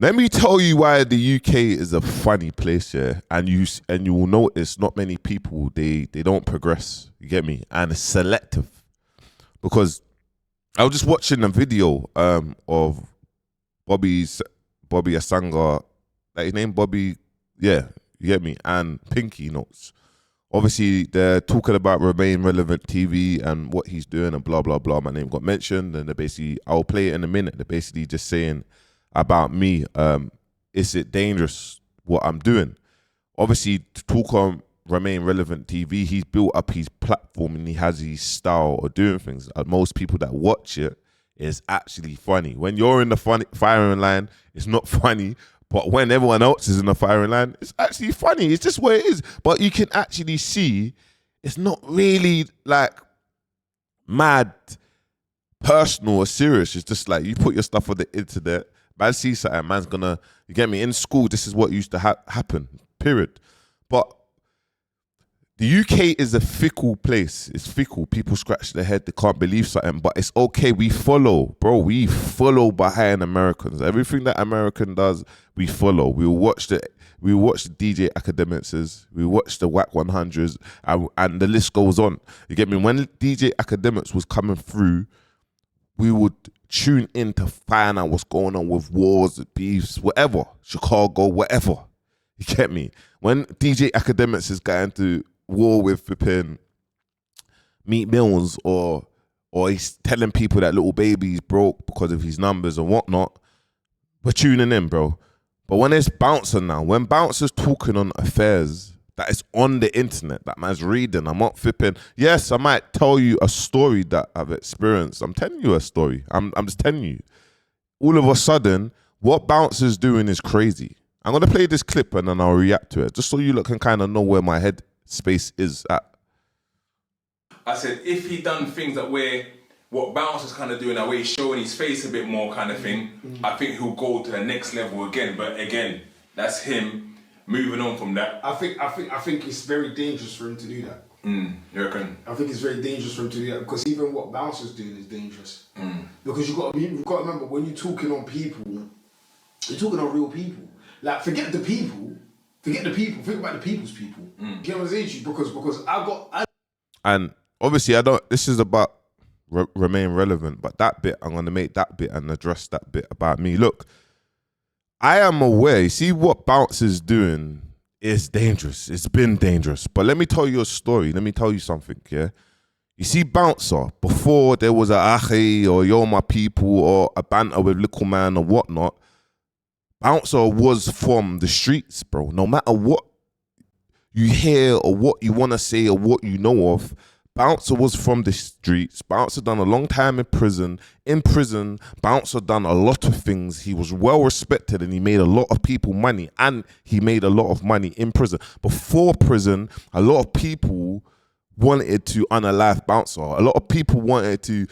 Let me tell you why the UK is a funny place, yeah. And you will notice not many people they don't progress. You get me? And it's selective because I was just watching a video of Bobby Asanga, like his name Bobby, yeah, you get me, and Pinky Notes. Obviously, they're talking about Remain Relevant TV and what he's doing and blah, blah, blah. My name got mentioned and they're basically, I'll play it in a minute. They're basically just saying about me, is it dangerous what I'm doing? Obviously, to talk on Remain Relevant TV, he's built up his platform and he has his style of doing things. Most people that watch it, it's actually funny. When you're in the firing line, it's not funny. But when everyone else is in the firing line, it's actually funny. It's just what it is. But you can actually see it's not really like mad, personal or serious. It's just like you put your stuff on the internet, man sees something, man's gonna, you get me, in school, this is what used to happen, period. But the UK is a fickle place. It's fickle. People scratch their head. They can't believe something. But it's okay. We follow, bro. We follow behind Americans. Everything that American does, we follow. We watch the DJ Academics. We watch the WAC 100s, and the list goes on. You get me? When DJ Academics was coming through, we would tune in to find out what's going on with wars, beefs, whatever. Chicago, whatever. You get me? When DJ Academics is getting to war with flipping Meat Mills or he's telling people that little baby's broke because of his numbers and whatnot, we're tuning in, bro. But when it's Bouncer now, when Bouncer's talking on affairs that is on the internet, that man's reading, I'm not flipping. Yes, I might tell you a story that I've experienced. I'm telling you a story. I'm just telling you. All of a sudden, what Bouncer's doing is crazy. I'm going to play this clip and then I'll react to it, just so you look can kind of know where my head space is at. I said, if he done things that where what Bouncer's kind of doing, that way he's showing his face a bit more kind of thing, I think he'll go to the next level again. But again, that's him moving on from that. I think it's very dangerous for him to do that. You reckon? I think it's very dangerous for him to do that because even what Bouncer's doing is dangerous. Because you've got to remember, when you're talking on people, you're talking on real people. Like, forget the people, think about the people's people. You know what I'm saying to you? Because and obviously this is about remain relevant, but that bit, I'm going to make that bit and address that bit about me. Look, I am aware, you see what Bouncer's doing is dangerous. It's been dangerous. But let me tell you a story. Let me tell you something, yeah? You see Bouncer, before there was a ache or yo my people or a banter with little man or whatnot, Bouncer was from the streets, bro. No matter what you hear or what you want to say or what you know of, Bouncer was from the streets. Bouncer done a long time in prison. In prison, Bouncer done a lot of things. He was well respected and he made a lot of people money. And he made a lot of money in prison. Before prison, a lot of people wanted to unalive Bouncer. A lot of people wanted to...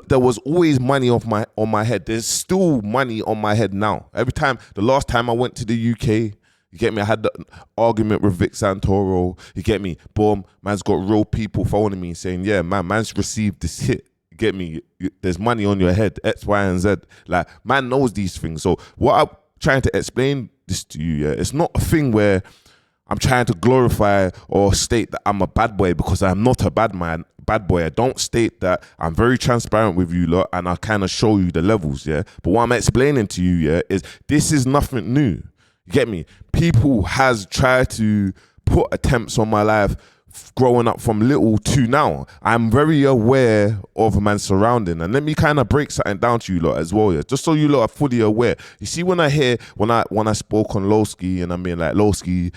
there was always money on my head. There's still money on my head now. The last time I went to the UK, you get me, I had the argument with Vic Santoro. You get me, boom, man's got real people phoning me saying, yeah, man's received this hit. You get me, there's money on your head, X, Y, and Z. Like, man knows these things. So what I'm trying to explain this to you, yeah, it's not a thing where I'm trying to glorify or state that I'm a bad boy, because I'm not a bad boy. I don't state that. I'm very transparent with you lot and I kind of show you the levels, yeah? But what I'm explaining to you, yeah, is this is nothing new. You get me? People has tried to put attempts on my life growing up from little to now. I'm very aware of man's surrounding. And let me kind of break something down to you lot as well, yeah? Just so you lot are fully aware. You see, when I spoke on Lowski and I'm being like, Lowski,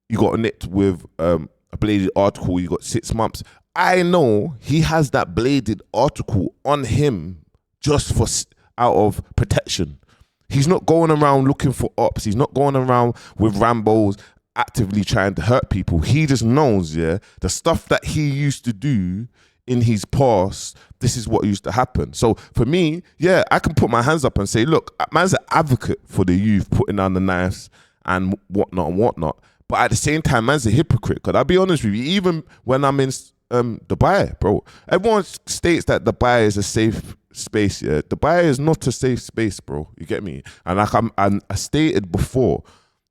you got nicked with a bladed article, you got 6 months. I know he has that bladed article on him just for out of protection. He's not going around looking for ops. He's not going around with Rambos actively trying to hurt people. He just knows, yeah, the stuff that he used to do in his past, this is what used to happen. So for me, yeah, I can put my hands up and say, look, man's an advocate for the youth, putting down the knives and whatnot. But at the same time, man's a hypocrite. Because I'll be honest with you, even when I'm in Dubai, bro. Everyone states that Dubai is a safe space. Yeah, Dubai is not a safe space, bro. You get me? And like I stated before,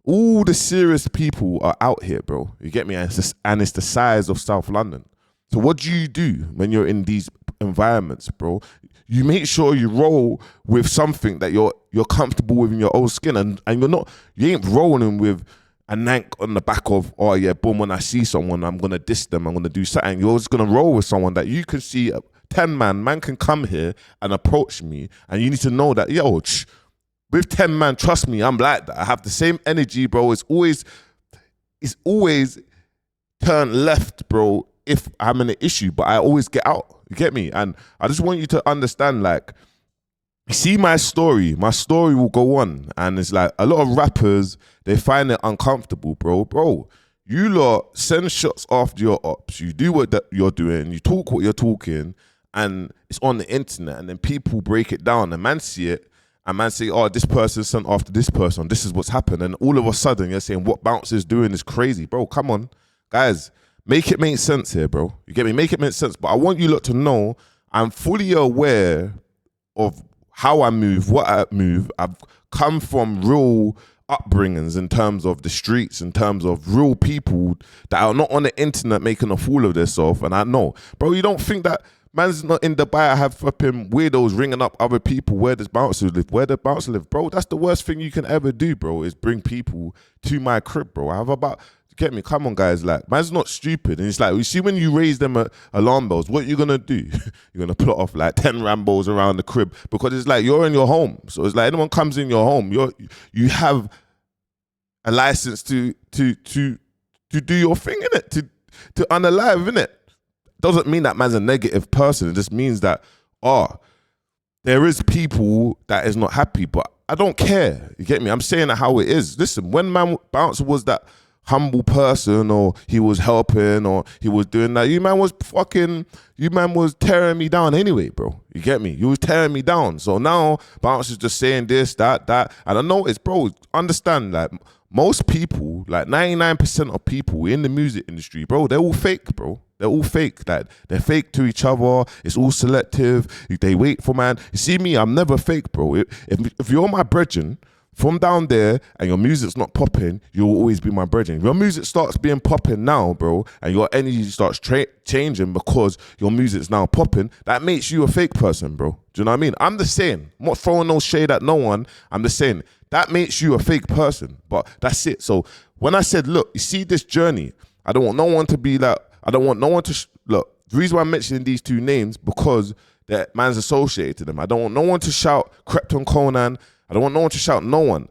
all the serious people are out here, bro. You get me? And it's the size of South London. So what do you do when you're in these environments, bro? You make sure you roll with something that you're comfortable with in your own skin, and you ain't rolling with a nank on the back of, oh yeah, boom, when I see someone, I'm gonna diss them, I'm gonna do something. You're just gonna roll with someone that you can see 10 man can come here and approach me, and you need to know that, yo, with 10 man, trust me, I'm like that. I have the same energy, bro. It's always turn left, bro, if I'm in an issue, but I always get out. You get me? And I just want you to understand, like, see my story will go on. And it's like a lot of rappers, they find it uncomfortable, bro. You lot send shots after your ops. You do what you're doing. You talk what you're talking, and it's on the internet. And then people break it down, and man see it, and man say, oh, this person sent after this person. This is what's happened. And all of a sudden, you're saying what Bounce is doing is crazy, bro. Come on, guys. Make it make sense here, bro. You get me? Make it make sense. But I want you lot to know I'm fully aware of how I move, what I move. I've come from real upbringings in terms of the streets, in terms of real people that are not on the internet making a fool of themselves. And I know, bro, you don't think that man's not in Dubai. I have flipping weirdos ringing up other people. Where does Bouncer live? Where does Bouncer live? Bro, that's the worst thing you can ever do, bro, is bring people to my crib, bro. I have about... Get me? Come on, guys. Like, man's not stupid. And it's like, you see when you raise them alarm bells, what you gonna do? You're gonna put off like 10 Rambos around the crib, because it's like you're in your home. So it's like anyone comes in your home, you have a license to do your thing, innit? To unalive, innit? Doesn't mean that man's a negative person. It just means that, there is people that is not happy, but I don't care. You get me? I'm saying it how it is. Listen, when Bouncer was that humble person, or he was helping, or he was doing that, you man was tearing me down anyway, bro. You get me? You was tearing me down. So now Bounce is just saying this, that, and I notice, bro, understand, like, most people, like 99% of people in the music industry, bro, they're all fake, bro. They're all fake. Like, they're fake to each other. It's all selective. They wait for man. You see me, I'm never fake, bro. If you're my brethren from down there and your music's not popping, you'll always be my brethren. If your music starts being popping now, bro, and your energy starts changing because your music's now popping, that makes you a fake person, bro. Do you know what I mean? I'm just saying, I'm not throwing no shade at no one. I'm just saying, that makes you a fake person. But that's it. So when I said, look, you see this journey, I don't want no one to be like, I don't want no one to, look, the reason why I'm mentioning these two names, because that man's associated to them. I don't want no one to shout Krypton Conan. I don't want no one to shout no one.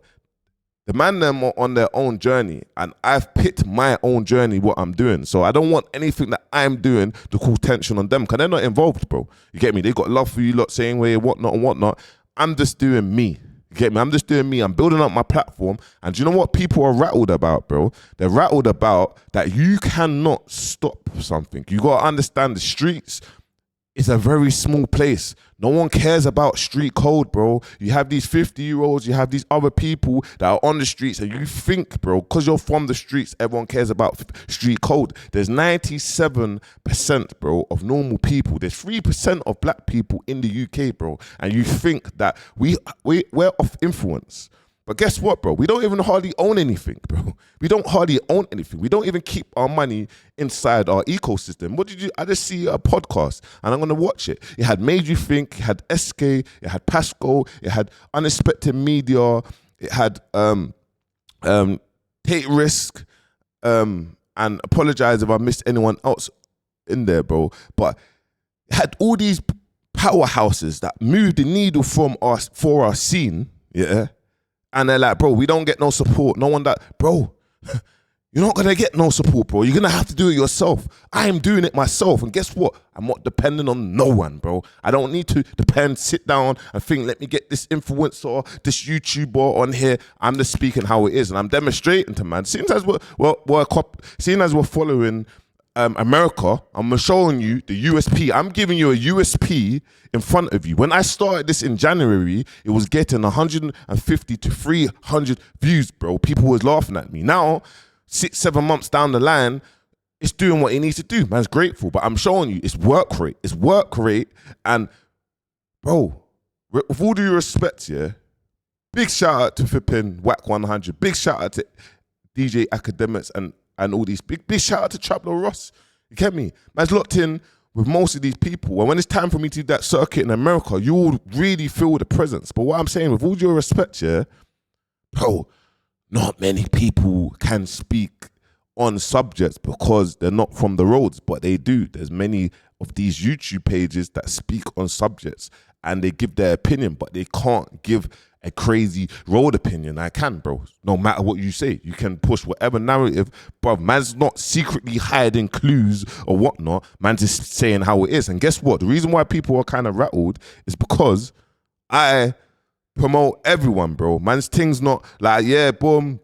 The man them are on their own journey, and I've picked my own journey, what I'm doing. So I don't want anything that I'm doing to cause tension on them, because they're not involved, bro. You get me? They got love for you lot, saying way, whatnot and whatnot. I'm just doing me. You get me? I'm just doing me. I'm building up my platform. And do you know what people are rattled about, bro? They're rattled about that you cannot stop something. You got to understand the streets. It's a very small place. No one cares about street code, bro. You have these 50-year-olds, you have these other people that are on the streets, and you think, bro, because you're from the streets, everyone cares about street code. There's 97%, bro, of normal people. There's 3% of black people in the UK, bro. And you think that we're off influence. But guess what, bro? We don't even hardly own anything, bro. We don't hardly own anything. We don't even keep our money inside our ecosystem. What did you? I just see a podcast, and I'm going to watch it. It had Made You Think, it had SK, it had Pasco, it had Unexpected Media, it had Take Risk, and apologize if I missed anyone else in there, bro. But it had all these powerhouses that moved the needle for our scene, yeah. And they're like, bro, we don't get no support. No one that, bro, you're not going to get no support, bro. You're going to have to do it yourself. I am doing it myself. And guess what? I'm not depending on no one, bro. I don't need to sit down and think, let me get this influencer, this YouTuber on here. I'm just speaking how it is. And I'm demonstrating to man. Seeing as we're following America, I'm showing you the USP. I'm giving you a USP in front of you. When I started this in January, it was getting 150 to 300 views, bro. People was laughing at me. Now, 6-7 months down the line, it's doing what it needs to do. Man's grateful, but I'm showing you it's work rate. It's work rate, and bro, with all due respect, yeah, big shout out to flipping Whack 100. Big shout out to DJ Academics and all these. Big shout out to Traplo Ross. You get me? Man's locked in with most of these people. And when it's time for me to do that circuit in America, you will really feel the presence. But what I'm saying, with all due respect, yeah, bro, not many people can speak on subjects because they're not from the roads, but they do. There's many of these YouTube pages that speak on subjects and they give their opinion, but they can't give a crazy road opinion. I can, bro. No matter what you say, you can push whatever narrative, bro. Man's not secretly hiding clues or whatnot. Man's just saying how it is. And guess what? The reason why people are kind of rattled is because I promote everyone, bro. Man's thing's not like, yeah, boom,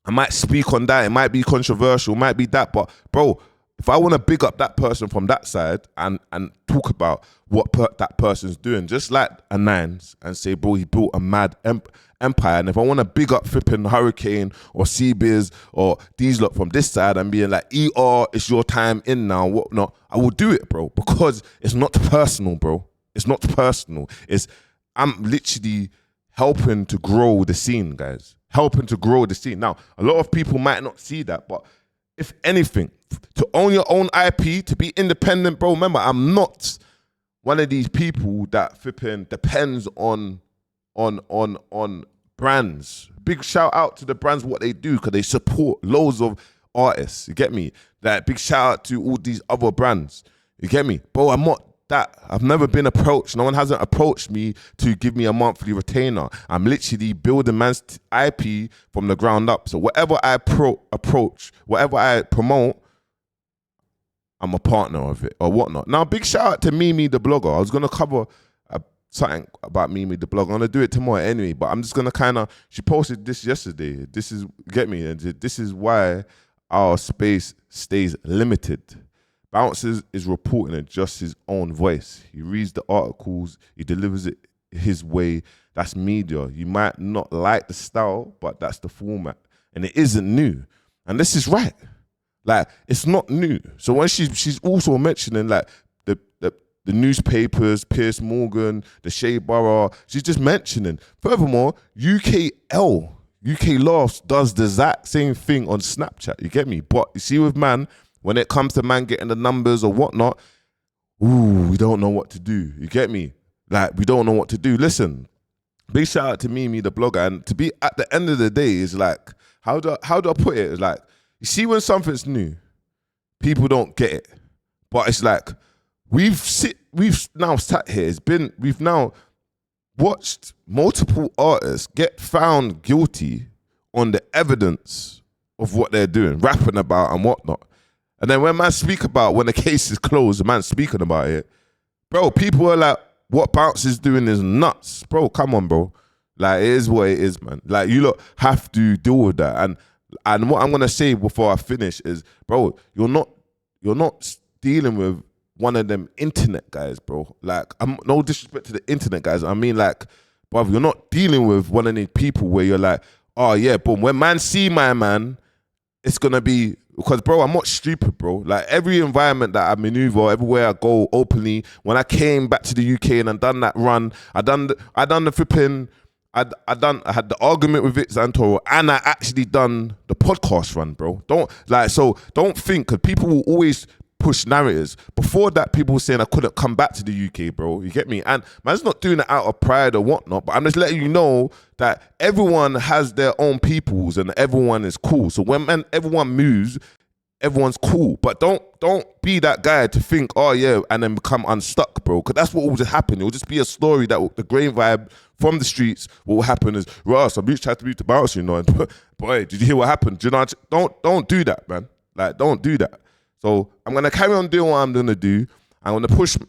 I might speak on that. It might be controversial, it might be that. But, bro, if I want to big up that person from that side and talk about what that person's doing, just like a Nines, and say, bro, he built a mad empire. And if I want to big up flipping Hurricane or Seabiz or these lot from this side and being like, it's your time in now, whatnot, I will do it, bro, because it's not personal, bro. It's not personal. I'm literally helping to grow the scene, guys. Helping to grow the scene. Now, a lot of people might not see that, but if anything, to own your own IP, to be independent, bro, remember, I'm not one of these people that flipping depends on brands. Big shout out to the brands, what they do, because they support loads of artists. You get me? Like, big shout out to all these other brands. You get me? Bro, I'm not that. I've never been approached. No one hasn't approached me to give me a monthly retainer. I'm literally building man's IP from the ground up. So whatever I approach, whatever I promote, I'm a partner of it or whatnot. Now, big shout out to Mimi the blogger. I was going to cover something about Mimi the blogger. I'm going to do it tomorrow anyway, but I'm just going to kind of, she posted this yesterday. This is, get me, this is why our space stays limited. Bouncers is reporting in just his own voice. He reads the articles, he delivers it his way. That's media. You might not like the style, but that's the format. And it isn't new. And this is right. Like, it's not new. So when she's also mentioning like the newspapers, Piers Morgan, the Shea Borough, she's just mentioning. Furthermore, UK Laughs does the exact same thing on Snapchat. You get me? But you see with man, when it comes to man getting the numbers or whatnot, we don't know what to do. You get me? Like, we don't know what to do. Listen, big shout out to Mimi, the blogger. And to be at the end of the day is like, how do I put it? It's like, you see when something's new, people don't get it. But it's like, we've now sat here. We've now watched multiple artists get found guilty on the evidence of what they're doing, rapping about and whatnot. And then when man speak about when the case is closed, the man speaking about it, bro, people are like, what Bounce is doing is nuts. Bro, come on, bro. Like, it is what it is, man. Like, you lot have to deal with that. And what I'm gonna say before I finish is, bro, you're not dealing with one of them internet guys, bro. Like, I'm no disrespect to the internet guys. I mean, like, bro, you're not dealing with one of these people where you're like, oh yeah, boom. When man see my man, it's gonna be, because, bro, I'm not stupid, bro. Like, every environment that I maneuver, everywhere I go openly, when I came back to the UK and I done that run, I done the flipping, I had the argument with Vic Santoro, and I actually done the podcast run, bro. Don't think, because people will always push narratives. Before that, people were saying I couldn't come back to the UK, bro. You get me? And man's not doing it out of pride or whatnot, but I'm just letting you know that everyone has their own peoples and everyone is cool. So when everyone moves, everyone's cool. But don't be that guy to think, oh yeah, and then become unstuck, bro. Because that's what will just happen. It will just be a story that the grain vibe from the streets. What will happen is, Ross, I tried to move to Bounce, you know. And boy, did you hear what happened? Do you know? Don't do that, man. Like, don't do that. So I'm gonna carry on doing what I'm gonna do. I'm gonna push.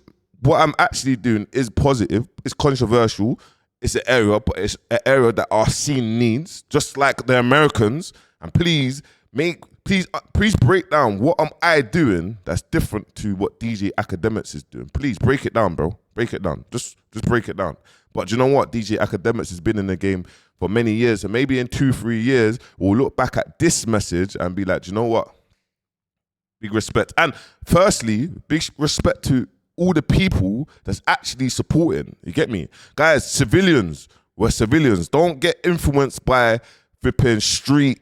What I'm actually doing is positive. It's controversial. It's an area, but it's an area that our scene needs, just like the Americans. And please break down what am I doing that's different to what DJ Academics is doing. Please break it down, bro. Break it down. Just break it down. But you know what? DJ Academics has been in the game for many years, and maybe in 2-3 years we'll look back at this message and be like, do you know what? Big respect. And firstly, big respect to all the people that's actually supporting. You get me? Guys, civilians, we're civilians. Don't get influenced by flipping street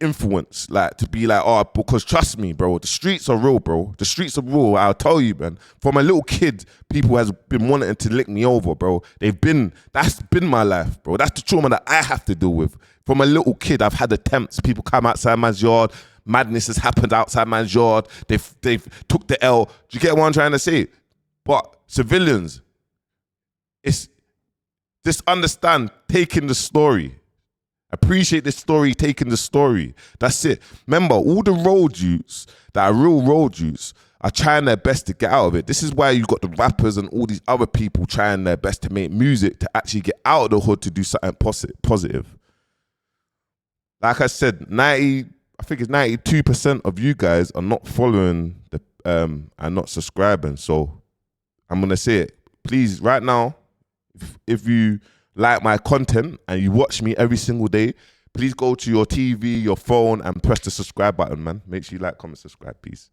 influence. Like, to be like, oh, because trust me, bro, the streets are real, bro. The streets are real. I'll tell you, man. From a little kid, people has been wanting to lick me over, bro. That's been my life, bro. That's the trauma that I have to deal with. From a little kid, I've had attempts. People come outside man's yard. Madness has happened outside man's yard. They've took the L. Do you get what I'm trying to say? But civilians, it's just understand taking the story. Appreciate the story, taking the story. That's it. Remember, all the road youths that are real road youths are trying their best to get out of it. This is why you got the rappers and all these other people trying their best to make music to actually get out of the hood to do something positive. Like I said, I think it's 92% of you guys are not following and not subscribing. So I'm gonna say it. Please, right now, if you like my content and you watch me every single day, please go to your TV, your phone, and press the subscribe button, man. Make sure you like, comment, subscribe. Peace.